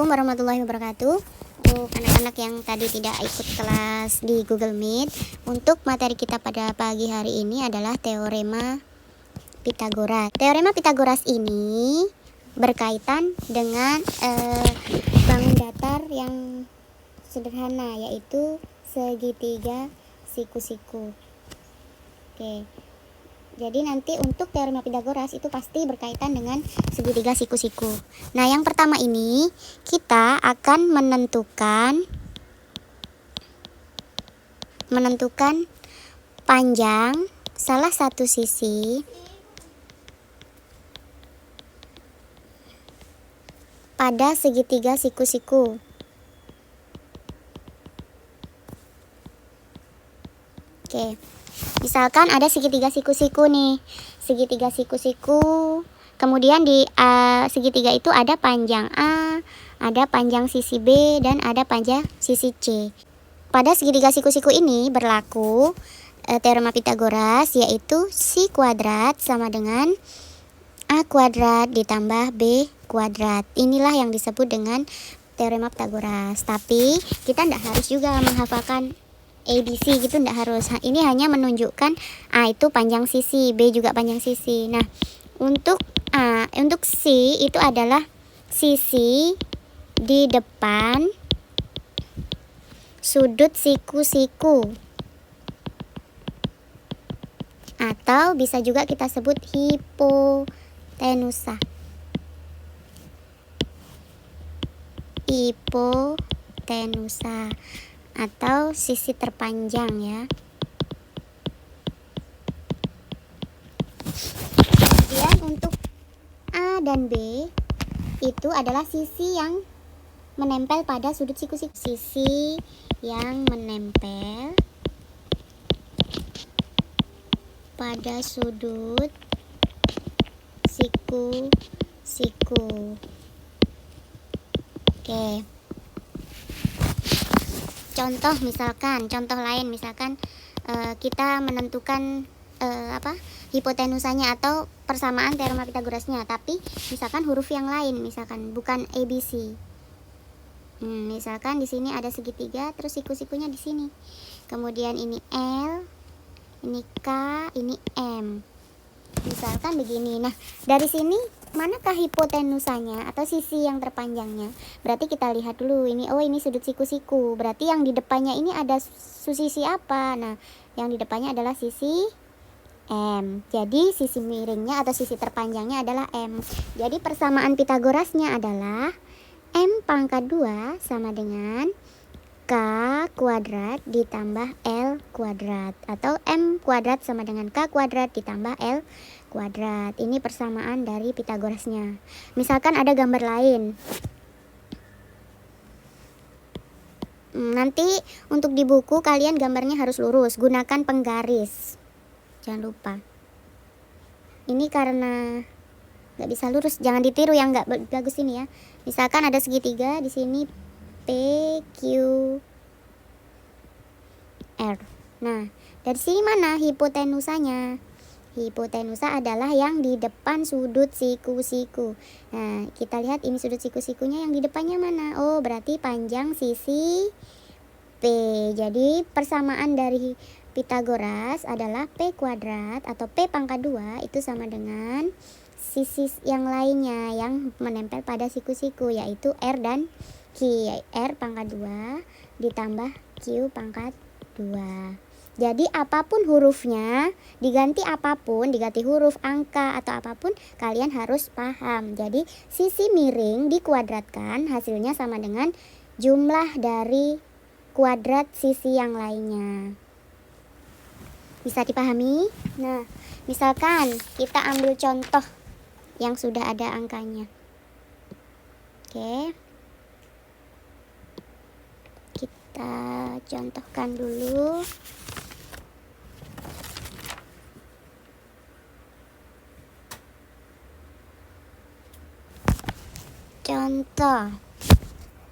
Assalamualaikum warahmatullahi wabarakatuh. Untuk anak-anak yang tadi tidak ikut kelas di Google Meet, untuk materi kita pada pagi hari ini adalah Teorema Pitagoras. Teorema Pitagoras ini berkaitan dengan bangun datar yang sederhana, yaitu segitiga siku-siku. Oke. Jadi nanti untuk teorema Pitagoras itu pasti berkaitan dengan segitiga siku-siku. Nah, yang pertama ini kita akan menentukan panjang salah satu sisi pada segitiga siku-siku. Oke. Misalkan ada segitiga siku-siku nih. Segitiga siku-siku. Kemudian di segitiga itu ada panjang A, ada panjang sisi B, dan ada panjang sisi C. Pada segitiga siku-siku ini berlaku teorema Pitagoras, yaitu si kuadrat sama dengan A kuadrat ditambah B kuadrat. Inilah yang disebut dengan teorema Pitagoras. Tapi kita tidak harus juga menghafalkan ABC gitu, tidak harus. Ini hanya menunjukkan A itu panjang sisi, B juga panjang sisi. Nah, untuk C itu adalah sisi di depan sudut siku-siku, atau bisa juga kita sebut hipotenusa. Hipotenusa atau sisi terpanjang ya. Kemudian untuk A dan B itu adalah sisi yang menempel pada sudut siku-siku. Sisi yang menempel pada sudut siku-siku. Oke. Contoh lain misalkan kita menentukan hipotenusanya atau persamaan teorema Pitagorasnya, tapi misalkan huruf yang lain, misalkan bukan ABC. Misalkan di sini ada segitiga, terus siku-sikunya di sini. Kemudian ini L, ini K, ini M. Misalkan begini. Nah, dari sini manakah hipotenusanya atau sisi yang terpanjangnya? Berarti kita lihat dulu ini, ini sudut siku-siku. Berarti yang di depannya ini ada sisi apa? Nah, yang di depannya adalah sisi M. Jadi sisi miringnya atau sisi terpanjangnya adalah M. Jadi persamaan Pitagorasnya adalah M pangkat 2 sama dengan K kuadrat ditambah L kuadrat, atau M kuadrat sama dengan K kuadrat ditambah L kuadrat. Ini persamaan dari Pitagorasnya. Misalkan ada gambar lain. Nanti untuk di buku kalian gambarnya harus lurus, gunakan penggaris. Jangan lupa. Ini karena nggak bisa lurus, jangan ditiru yang nggak bagus ini ya. Misalkan ada segitiga di sini P, Q, R. Nah, dari sini mana hipotenusanya? Hipotenusa adalah yang di depan sudut siku-siku. Nah, kita lihat ini sudut siku-sikunya yang di depannya mana? Oh, berarti panjang sisi P. Jadi persamaan dari Pitagoras adalah P kuadrat atau P pangkat 2 itu sama dengan sisi yang lainnya yang menempel pada siku-siku, yaitu R dan Q. R pangkat 2 ditambah Q pangkat 2. Jadi apapun hurufnya, diganti huruf, angka, atau apapun, kalian harus paham. Jadi sisi miring dikuadratkan, hasilnya sama dengan jumlah dari kuadrat sisi yang lainnya. Bisa dipahami? Nah, misalkan kita ambil contoh yang sudah ada angkanya. Oke. Kita contohkan dulu.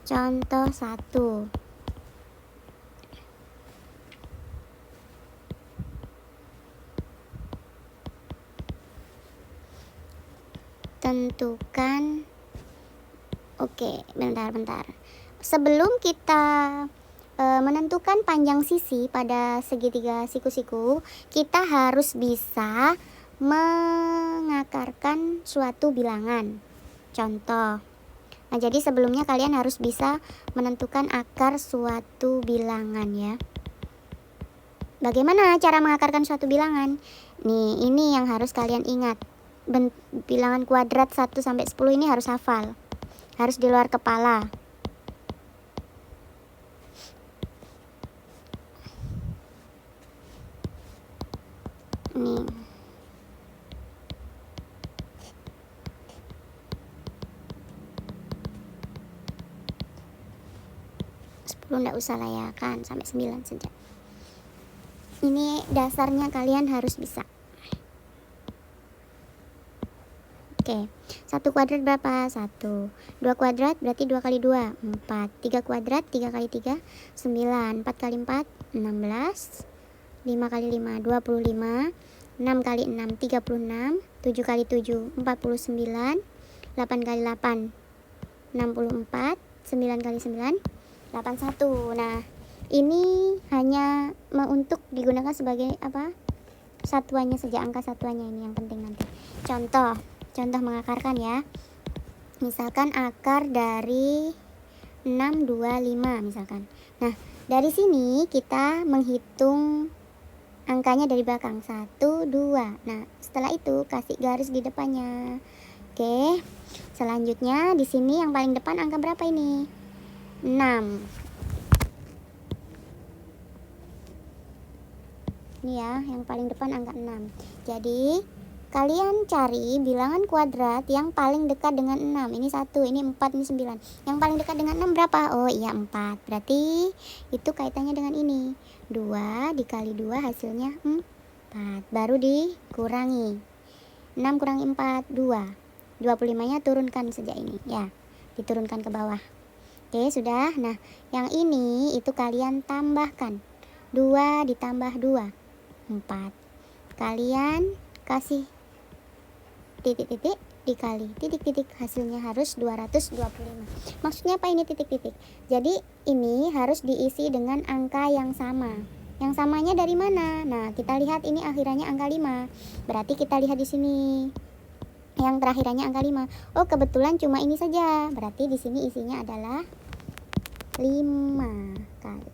Contoh 1. Tentukan Oke, bentar. Sebelum kita menentukan panjang sisi pada segitiga siku-siku, kita harus bisa mengakarkan suatu bilangan. Contoh. Nah, jadi sebelumnya kalian harus bisa menentukan akar suatu bilangan ya. Bagaimana cara mengakarkan suatu bilangan? Nih, ini yang harus kalian ingat. Bilangan kuadrat 1 sampai 10 ini harus hafal. Harus di luar kepala. Nih. Enggak usah lah ya kan, sampai 9 saja. Ini dasarnya kalian harus bisa. Oke, 1 kuadrat berapa? 1. 2 kuadrat berarti 2 kali 2, 4. 3 kuadrat, 3 kali 3, 9. 4 kali 4, 16. 5 kali 5, 25. 6 kali 6, 36. 7 kali 7, 49. 8 kali 8, 64. 9 kali 9, 81. Nah, ini hanya untuk digunakan sebagai apa? Satuannya saja, angka satuannya ini yang penting nanti. Contoh mengakarkan ya. Misalkan akar dari 625 misalkan. Nah, dari sini kita menghitung angkanya dari belakang 1, 2. Nah, setelah itu kasih garis di depannya. Oke. Selanjutnya di sini yang paling depan angka berapa ini? 6. Ini ya, yang paling depan angka 6. Jadi kalian cari bilangan kuadrat yang paling dekat dengan 6. Ini 1, ini 4, ini 9. Yang paling dekat dengan 6 berapa? Oh iya 4. Berarti itu kaitannya dengan ini. 2 dikali 2 hasilnya 4. Baru dikurangi. 6 kurangi 4, 2. 25-nya turunkan saja ini. Ya, diturunkan ke bawah. Oke, sudah. Nah, yang ini itu kalian tambahkan. 2 ditambah 2, 4. Kalian kasih titik-titik dikali titik-titik, hasilnya harus 225. Maksudnya apa ini titik-titik? Jadi ini harus diisi dengan angka yang sama. Yang samanya dari mana? Nah, kita lihat ini akhirannya angka 5. Berarti kita lihat di sini. Yang terakhirannya angka 5. Oh, kebetulan cuma ini saja. Berarti di sini isinya adalah 5 kali.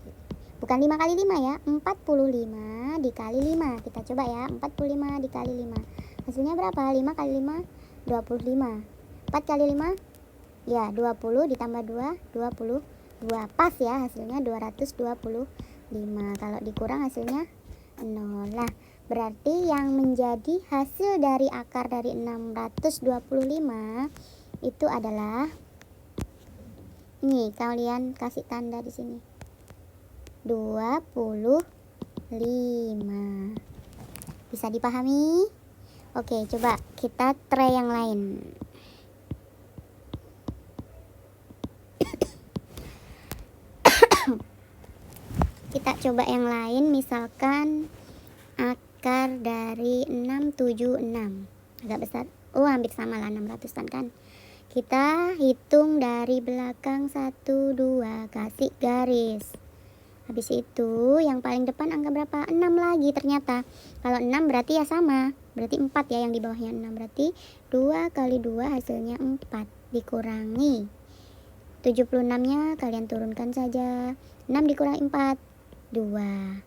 Bukan 5 kali 5 ya, 45 dikali 5. Kita coba ya, 45 dikali 5. Hasilnya berapa? 5 kali 5, 25. 4 kali 5, ya 20 ditambah 2, 22. Pas ya, hasilnya 225. Kalau dikurang hasilnya 0. Nah, berarti yang menjadi hasil dari akar dari 625 itu adalah, nih kalian kasih tanda di sini, 25. Bisa dipahami? Oke, coba kita try yang lain. Kita coba yang lain, misalkan akar dari 676. Agak besar. Oh, hampir sama lah, 600-an kan. Kita hitung dari belakang 1, 2, kasih garis. Habis itu yang paling depan angka berapa? 6 lagi ternyata. Kalau 6 berarti ya sama. Berarti 4 ya, yang di bawahnya 6. Berarti 2 kali 2 hasilnya 4. Dikurangi 76-nya kalian turunkan saja. 6 dikurangi 4, 2.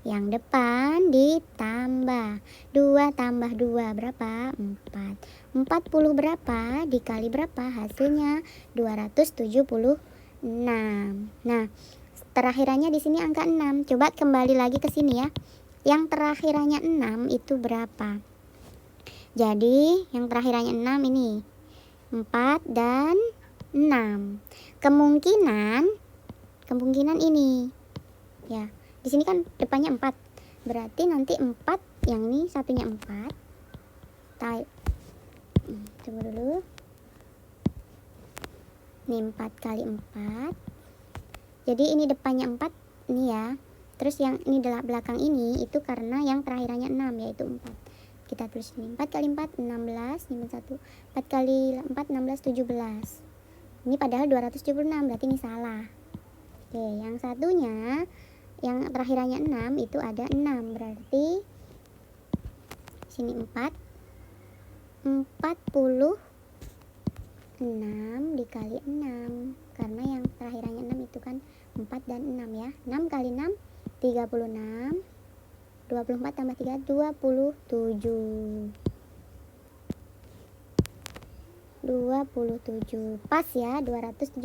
Yang depan ditambah. 2 tambah 2 berapa? 4. 40 berapa? Dikali berapa? Hasilnya 276. Nah, terakhirannya di sini angka 6. Coba kembali lagi ke sini ya. Yang terakhirannya 6 itu berapa? Jadi yang terakhirannya 6 ini 4 dan 6. Kemungkinan ini. Ya, di sini kan depannya 4. Berarti nanti 4, yang ini satunya 4. Tunggu dulu. Ini 4 kali 4. Jadi ini depannya 4 ini ya. Terus yang ini belakang ini itu karena yang terakhirannya 6, yaitu 4. Kita tulis ini 4 kali 4 16, ini 1. 4 kali 4 16, 17. Ini padahal 276, berarti ini salah. Oke, yang satunya yang terakhirannya 6 itu ada 6, berarti sini 46 dikali 6, karena yang terakhirannya 6 itu kan 4 dan 6 ya. 6 kali 6 36, 24 tambah 3 27. 27 pas ya, 276.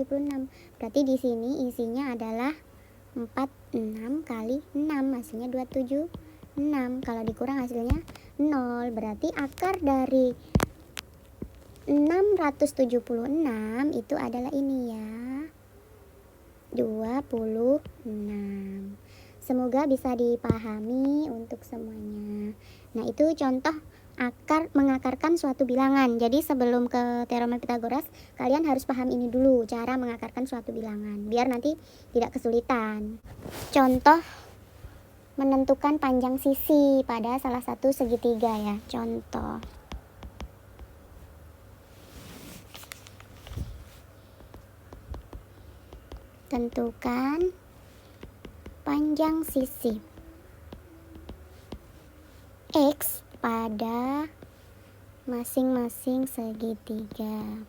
Berarti di sini isinya adalah 46 kali 6, hasilnya 276. Kalau dikurang hasilnya 0. Berarti akar dari 676 itu adalah ini ya, 26. Semoga bisa dipahami untuk semuanya. Nah, itu contoh mengakarkan suatu bilangan. Jadi sebelum ke teorema Pitagoras, kalian harus paham ini dulu, cara mengakarkan suatu bilangan, biar nanti tidak kesulitan. Contoh menentukan panjang sisi pada salah satu segitiga ya. Contoh. Tentukan panjang sisi X pada masing-masing segitiga.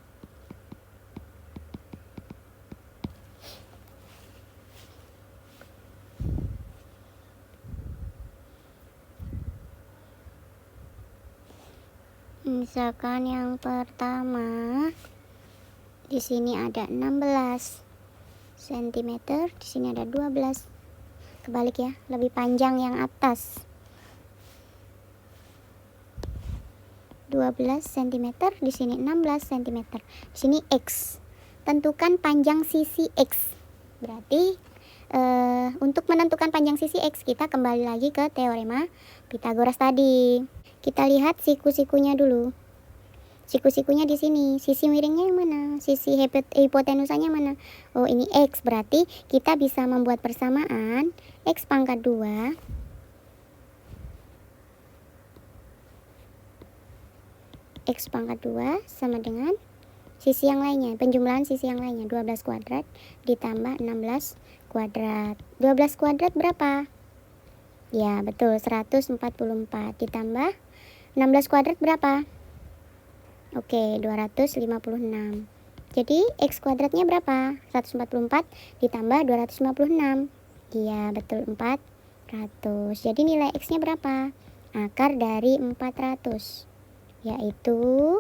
Misalkan yang pertama di sini ada 16 cm, di sini ada 12. Kebalik ya, lebih panjang yang atas. 12 cm, di sini 16 cm. Di sini X. Tentukan panjang sisi X. Berarti untuk menentukan panjang sisi X, kita kembali lagi ke teorema Pitagoras tadi. Kita lihat siku-sikunya dulu. Siku-sikunya di sini. Sisi miringnya yang mana? Sisi hipotenusanya mana? Oh, ini X. Berarti kita bisa membuat persamaan X pangkat 2 X pangkat 2 sama dengan sisi yang lainnya, penjumlahan sisi yang lainnya, 12 kuadrat ditambah 16 kuadrat. 12 kuadrat berapa? Ya, betul, 144 ditambah 16 kuadrat berapa? Oke, 256. Jadi X kuadratnya berapa? 144 ditambah 256. Iya, betul, 400. Jadi nilai X-nya berapa? Akar dari 400. Yaitu,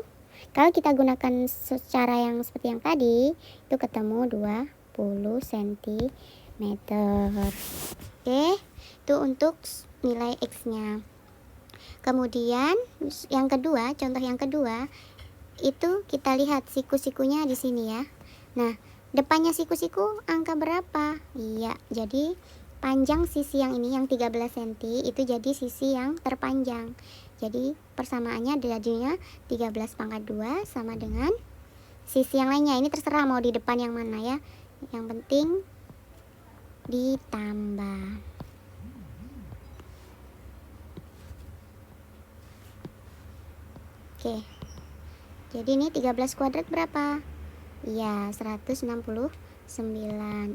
kalau kita gunakan secara yang seperti yang tadi, itu ketemu 20 cm. Oke, itu untuk nilai X-nya. Kemudian yang kedua, contoh yang kedua, itu kita lihat siku-sikunya di sini ya. Nah, depannya siku-siku angka berapa? Iya, jadi panjang sisi yang ini yang 13 cm itu jadi sisi yang terpanjang. Jadi persamaannya jadinya 13 pangkat 2 sama dengan sisi yang lainnya. Ini terserah mau di depan yang mana ya. Yang penting ditambah. Oke. Jadi ini 13 kuadrat berapa? Iya, 169.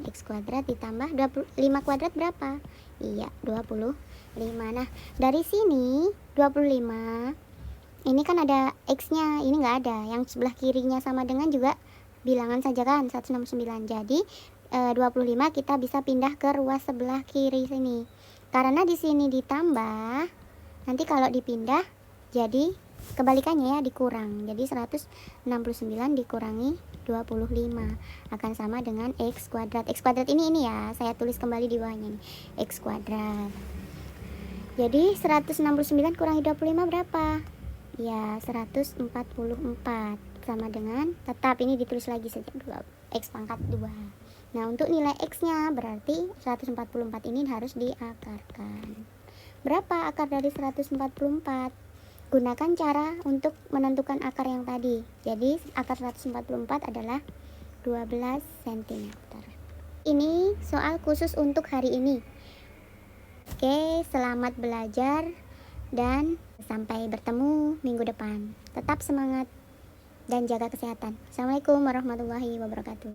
X kuadrat ditambah 25 kuadrat berapa? Iya, 25. Nah, dari sini 25. Ini kan ada X-nya, ini nggak ada. Yang sebelah kirinya sama dengan juga bilangan saja kan, 169. Jadi 25 kita bisa pindah ke ruas sebelah kiri sini. Karena di sini ditambah, nanti kalau dipindah jadi kebalikannya ya, dikurang. Jadi 169 dikurangi 25 akan sama dengan X kuadrat. X kuadrat ini ya, saya tulis kembali di bawahnya nih. X kuadrat. Jadi 169 kurangi 25 berapa? Ya, 144 sama dengan, tetap ini ditulis lagi saja, X pangkat 2. Nah, untuk nilai X-nya berarti 144 ini harus diakarkan. Berapa akar dari 144? Gunakan cara untuk menentukan akar yang tadi. Jadi akar 144 adalah 12 cm. Ini soal khusus untuk hari ini. Oke, selamat belajar dan sampai bertemu minggu depan. Tetap semangat. dan jaga kesehatan. Assalamualaikum warahmatullahi wabarakatuh.